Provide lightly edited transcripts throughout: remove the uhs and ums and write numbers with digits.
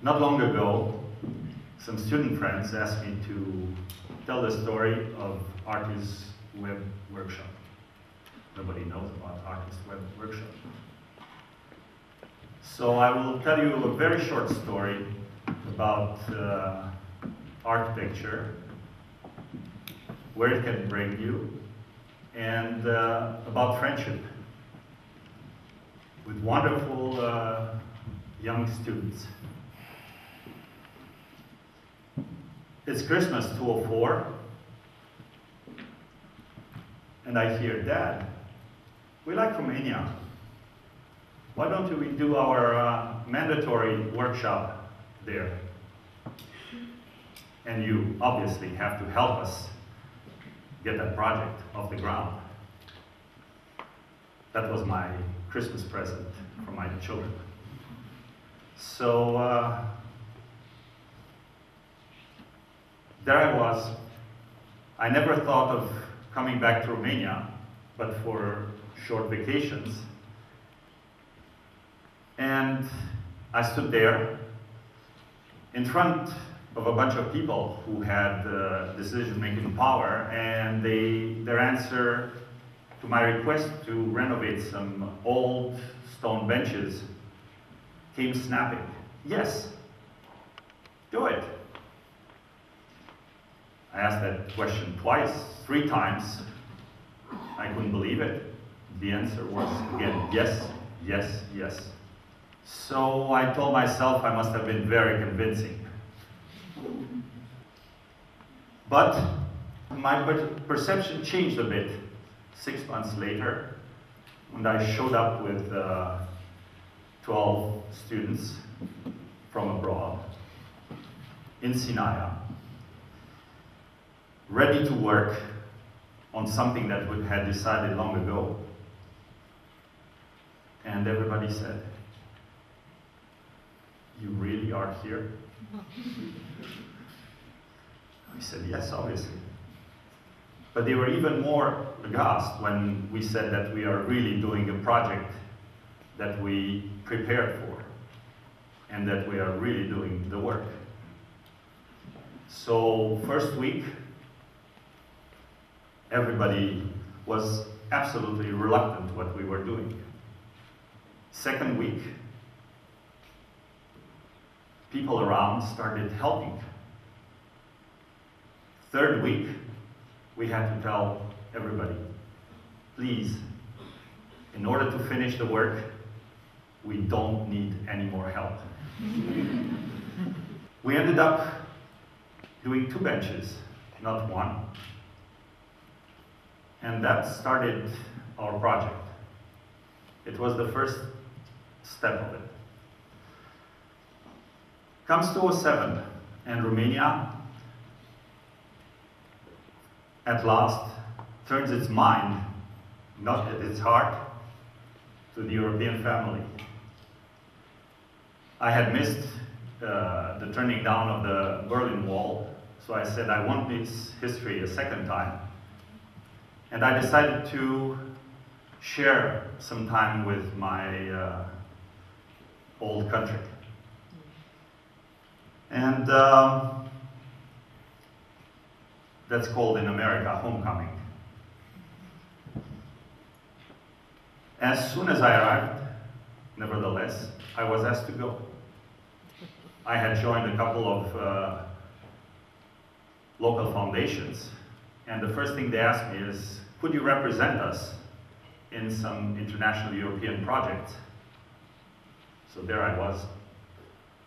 Not long ago, some student friends asked me to tell the story of Artist Web Workshop. Nobody knows about Artist Web Workshop. So I will tell you a very short story about architecture, where it can bring you, and about friendship with wonderful young students. It's Christmas 2004, and I hear, Dad, we like Romania. Why don't we do our mandatory workshop there? And you obviously have to help us get that project off the ground. That was my Christmas present for my children. So there I was. I never thought of coming back to Romania, but for short vacations. And I stood there in front of a bunch of people who had decision-making power, and their answer to my request to renovate some old stone benches came snapping. Yes, do it. I asked that question twice, 3 times. I couldn't believe it. The answer was, again, yes, yes, yes. So I told myself I must have been very convincing. But my perception changed a bit 6 months later, when I showed up with 12 students from abroad in Sinaia, ready to work on something that we had decided long ago. And everybody said, "You really are here?" I said, "Yes, obviously." But they were even more aghast when we said that we are really doing a project that we prepared for, and that we are really doing the work. So first week, everybody was absolutely reluctant what we were doing. Second week, people around started helping. Third week, we had to tell everybody, please, in order to finish the work, we don't need any more help. We ended up doing 2 benches, not 1. And that started our project. It was the first step of it. Comes 2007, and Romania, at last, turns its mind, not its heart, to the European family. I had missed the turning down of the Berlin Wall, so I said I want this history a second time. And I decided to share some time with my old country. And that's called in America homecoming. As soon as I arrived, nevertheless, I was asked to go. I had joined a couple of local foundations, and the first thing they asked me is, could you represent us in some international European projects? So there I was,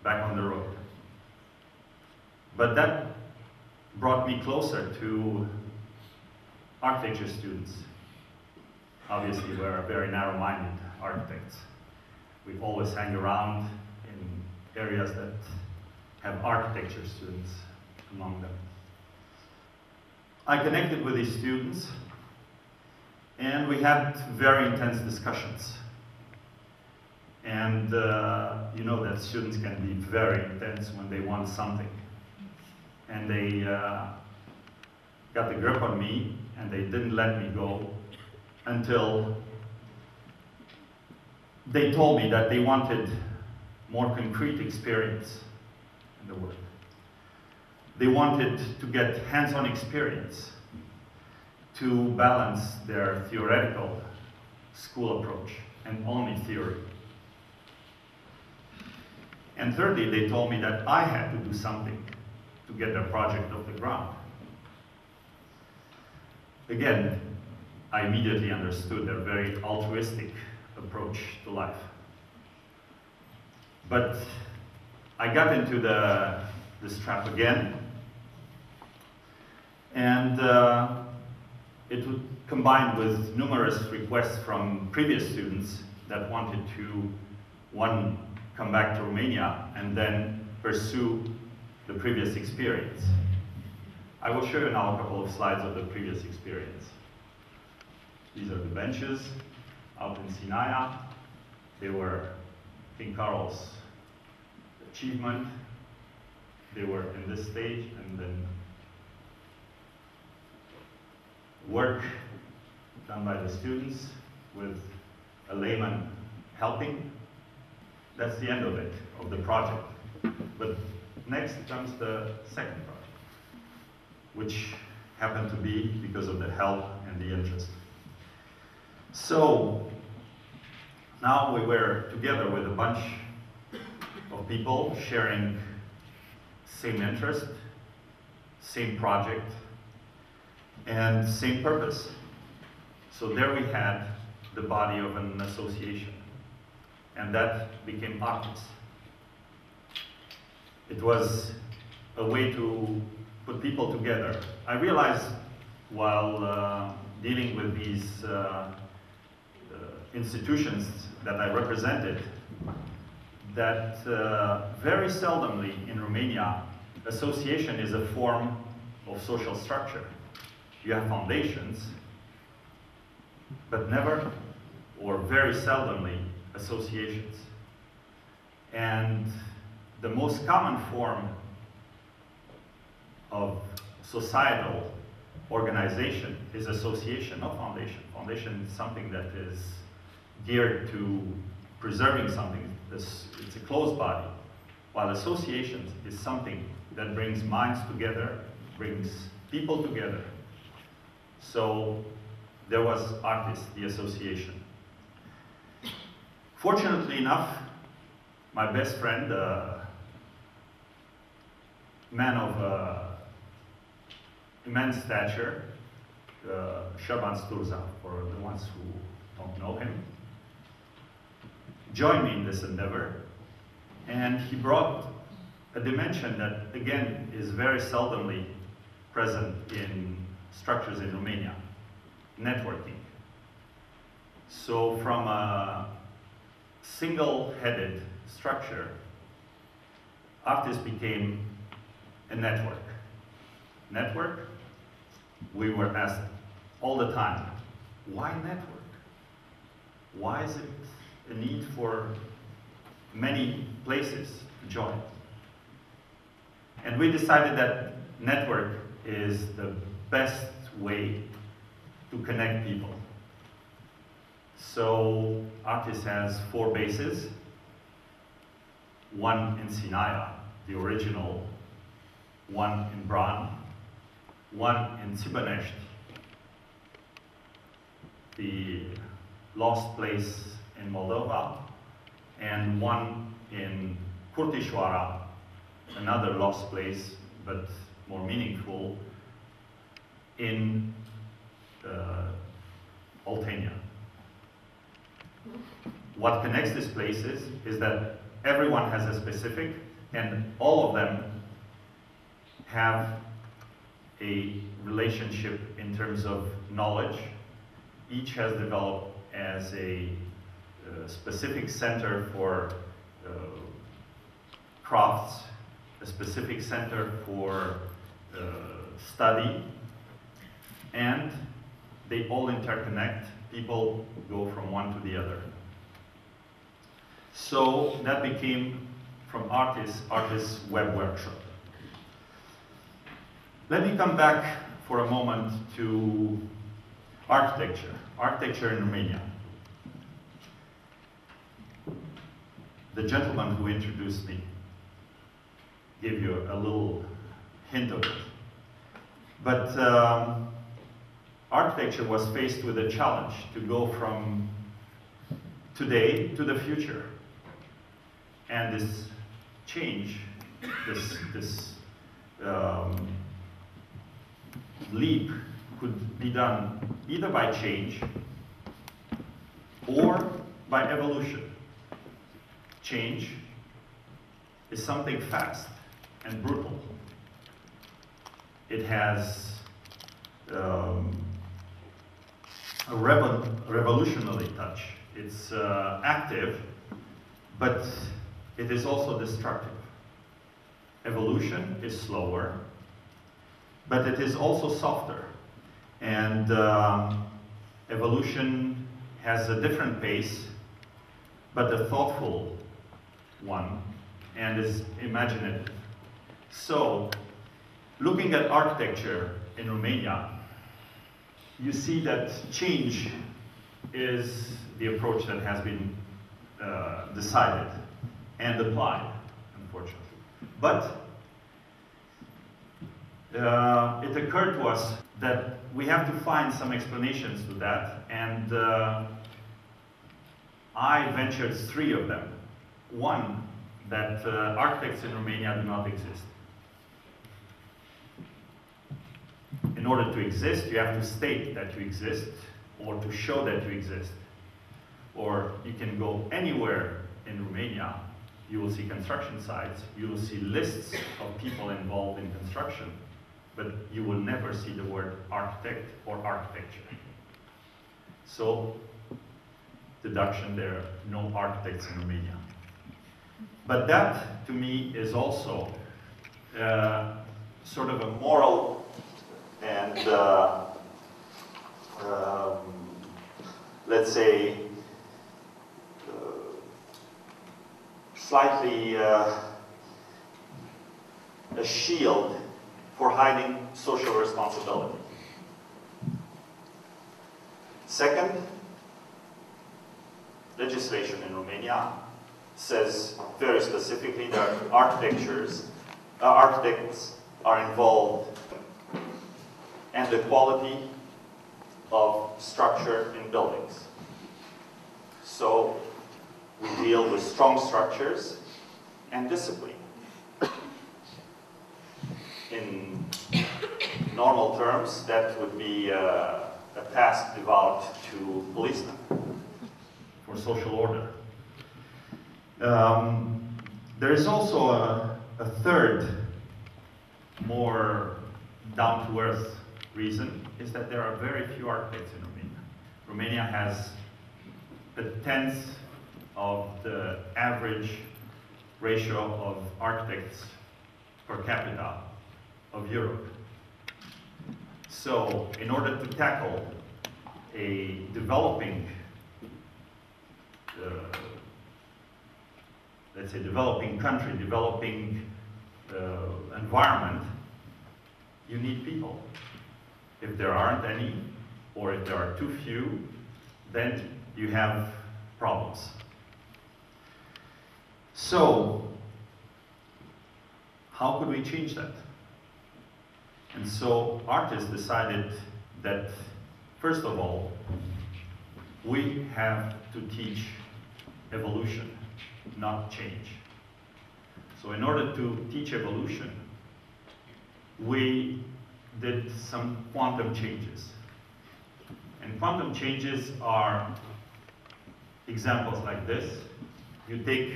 back on the road. But that brought me closer to architecture students. Obviously, we're very narrow-minded architects. We always hang around in areas that have architecture students among them. I connected with these students, and we had very intense discussions. And you know that students can be very intense when they want something. And they got the grip on me, and they didn't let me go until they told me that they wanted more concrete experience the word. They wanted to get hands-on experience to balance their theoretical school approach and only theory. And thirdly, they told me that I had to do something to get their project off the ground. Again, I immediately understood their very altruistic approach to life. But I got into this trap again, and it would combine with numerous requests from previous students that wanted to, one, come back to Romania and then pursue the previous experience. I will show you now a couple of slides of the previous experience. These are the benches out in Sinaia. They were King Carl's achievement. They were in this stage, and then work done by the students with a layman helping. That's the end of it, of the project. But next comes the second project, which happened to be because of the help and the interest. So now we were together with a bunch of people sharing same interest, same project, and same purpose. So there we had the body of an association, and that became Artis. It was a way to put people together. I realized while dealing with these institutions that I represented that very seldomly in Romania, association is a form of social structure. You have foundations, but never or very seldomly associations. And the most common form of societal organization is association, not foundation. Foundation is something that is geared to preserving something. It's a closed body, while associations is something that brings minds together, brings people together. So there was Artis, the association. Fortunately enough, my best friend, man of immense stature, Stefan, for the ones who don't know him, joined me in this endeavor, and he brought a dimension that, again, is very seldomly present in structures in Romania: networking. So from a single-headed structure, Artis became a network. Network, we were asked all the time, why network? Why is it a need for many places to join? And we decided that network is the best way to connect people. So Artis has 4 bases, one in Sinaia, the original, one in Bran, one in Bortnowski, the lost place in Moldova, and one in Curtișoara, another lost place, but more meaningful, in Oltenia. What connects these places is that everyone has a specific, and all of them have a relationship in terms of knowledge. Each has developed as a specific center for crafts, a specific center for study, and they all interconnect. People go from one to the other. So that became, from Artis Web Workshop. Let me come back for a moment to architecture in Romania. The gentleman who introduced me give you a little hint of it. But architecture was faced with a challenge to go from today to the future. And this change, this leap could be done either by change or by evolution. Change is something fast and brutal. It has a revolutionary touch. It's active, but it is also destructive. Evolution is slower, but it is also softer. And evolution has a different pace, but a thoughtful one, and is imaginative. So, looking at architecture in Romania, you see that change is the approach that has been decided and applied, unfortunately. But it occurred to us that we have to find some explanations to that, and I ventured 3 of them. One, that architects in Romania do not exist. In order to exist, you have to state that you exist, or to show that you exist. Or you can go anywhere in Romania, you will see construction sites, you will see lists of people involved in construction, but you will never see the word architect or architecture. So, deduction, there are no architects in Romania. But that, to me, is also sort of a moral and, let's say, slightly a shield for hiding social responsibility. Second, legislation in Romania says very specifically that architects are involved and the quality of structure in buildings. So we deal with strong structures and discipline. In normal terms, that would be a task devolved to policemen for social order. There is also a third, more down-to-earth reason, is that there are very few architects in Romania. Romania has 1/10 of the average ratio of architects per capita of Europe. So, in order to tackle a developing, let's say, developing country, developing environment, you need people. If there aren't any, or if there are too few, then you have problems. So, how could we change that? And so, artists decided that, first of all, we have to teach evolution, not change. So in order to teach evolution, we did some quantum changes. And quantum changes are examples like this. You take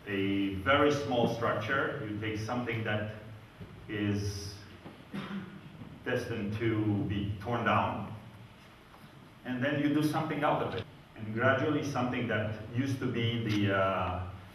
a very small structure, you take something that is destined to be torn down, and then you do something out of it. And gradually something that used to be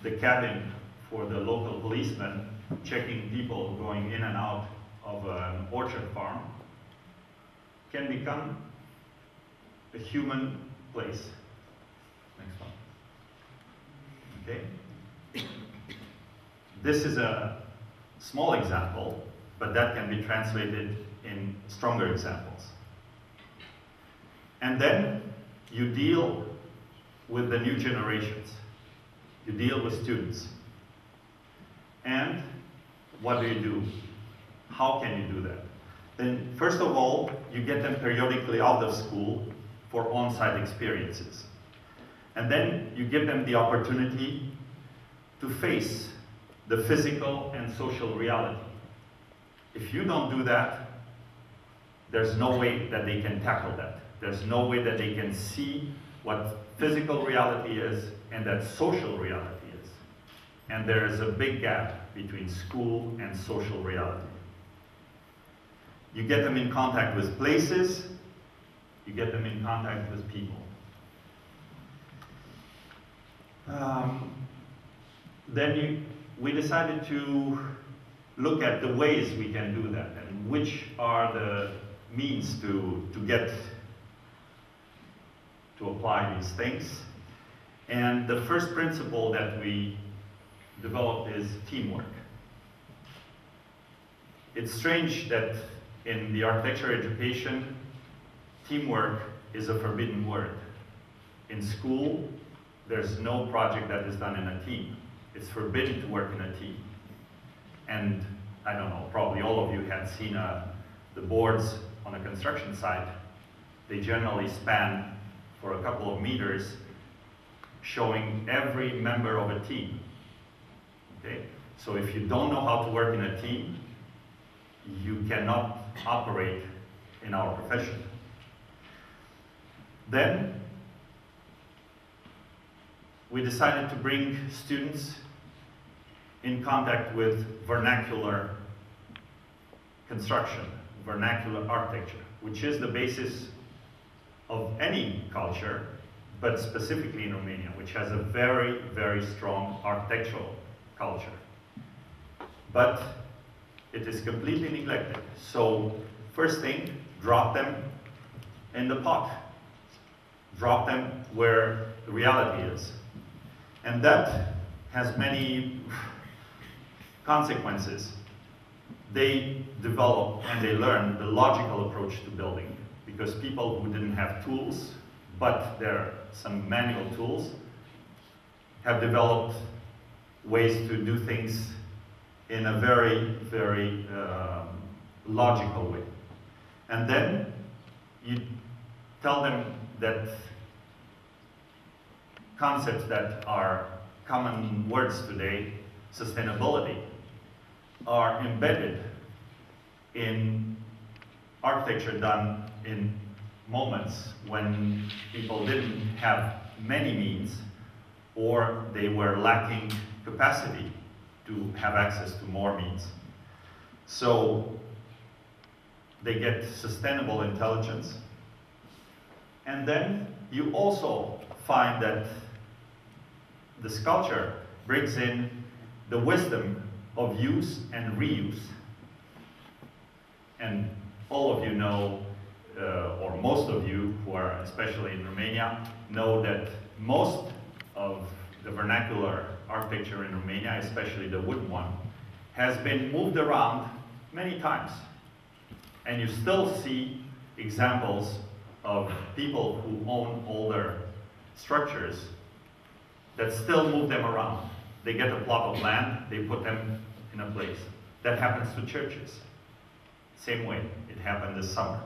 the cabin for the local policeman checking people going in and out of an orchard farm can become a human place. Next one. Okay? This is a small example, but that can be translated in stronger examples. And then you deal with the new generations. You deal with students. And what do you do? How can you do that? Then, first of all, you get them periodically out of school for on-site experiences. And then you give them the opportunity to face the physical and social reality. If you don't do that, there's no way that they can tackle that. There's no way that they can see what physical reality is and that social reality is. And there is a big gap between school and social reality. You get them in contact with places, you get them in contact with people. We decided to look at the ways we can do that and which are the means to apply these things. And the first principle that we developed is teamwork. It's strange that in the architecture education, teamwork is a forbidden word. In school, there's no project that is done in a team. It's forbidden to work in a team. And I don't know, probably all of you had seen the boards on a construction site. They generally span for a couple of meters, showing every member of a team. Okay? So if you don't know how to work in a team, you cannot operate in our profession. Then we decided to bring students in contact with vernacular construction, vernacular architecture, which is the basis of any culture, but specifically in Romania, which has a very, very strong architectural culture. But it is completely neglected. So first thing, drop them in the pot. Drop them where the reality is. And that has many consequences. They develop and they learn the logical approach to building, because people who didn't have tools, but there are some manual tools, have developed ways to do things in a very, very logical way. And then you tell them that concepts that are common words today, sustainability, are embedded in architecture done in moments when people didn't have many means or they were lacking capacity to have access to more means. So they get sustainable intelligence. And then you also find that the sculpture brings in the wisdom of use and reuse. And all of you know, or most of you who are especially in Romania, know that most of the vernacular architecture in Romania, especially the wooden one, has been moved around many times. And you still see examples of people who own older structures that still move them around. They get a plot of land, they put them in a place. That happens to churches. Same way, it happened this summer.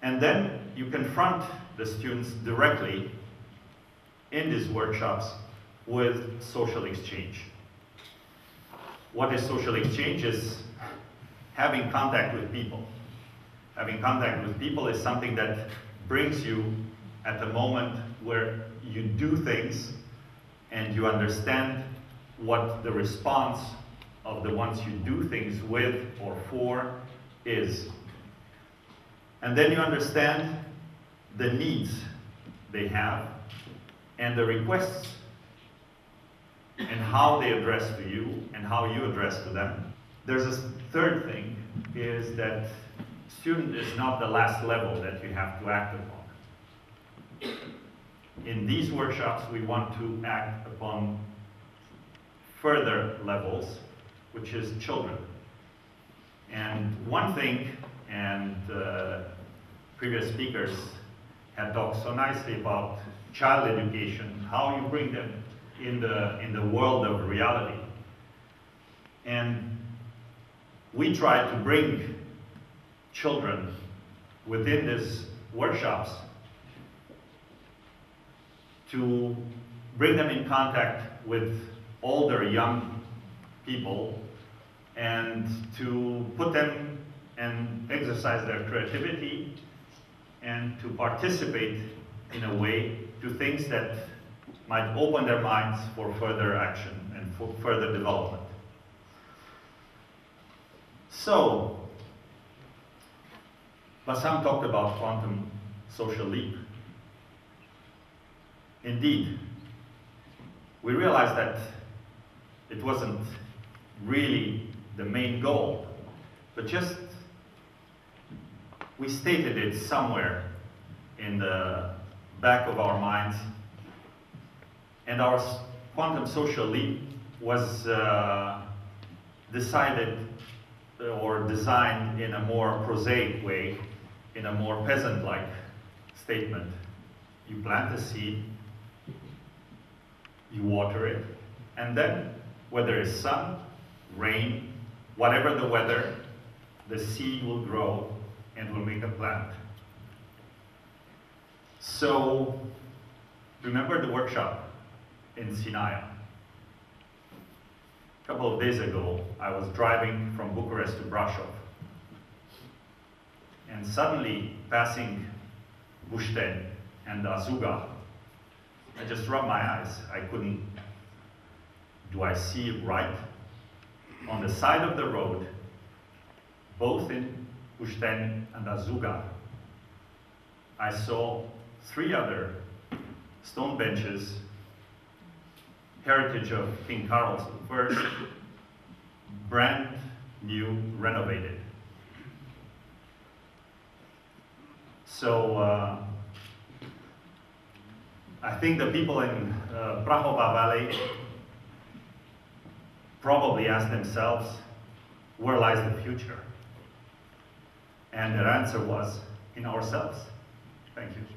And then you confront the students directly in these workshops with social exchange. What is social exchange? Is having contact with people. Having contact with people is something that brings you at the moment where you do things and you understand what the response of the ones you do things with or for is. And then you understand the needs they have and the requests and how they address to you and how you address to them. There's a third thing, is that student is not the last level that you have to act upon. In these workshops, we want to act upon further levels, which is children. And one thing, and previous speakers had talked so nicely about child education, how you bring them in the world of reality. And we try to bring children within these workshops to bring them in contact with older young people and to put them and exercise their creativity and to participate in a way to things that might open their minds for further action and for further development. So, Bassam talked about quantum social leap. Indeed, we realized that it wasn't really the main goal, but just we stated it somewhere in the back of our minds, and our quantum social leap was decided or designed in a more prosaic way, in a more peasant-like statement. You plant a seed, you water it, and then, whether it's sun, rain, whatever the weather, the seed will grow and will make a plant. So, remember the workshop in Sinai? A couple of days ago, I was driving from Bucharest to Brașov, and suddenly, passing Bușteni and Azuga, I just rubbed my eyes. I couldn't, do I see it right? On the side of the road, both in Bușteni and Azuga, I saw 3 other stone benches, heritage of King Carlos I, brand new, renovated. So I think the people in Prahova Valley probably ask themselves, where lies the future? And their answer was, in ourselves. Thank you.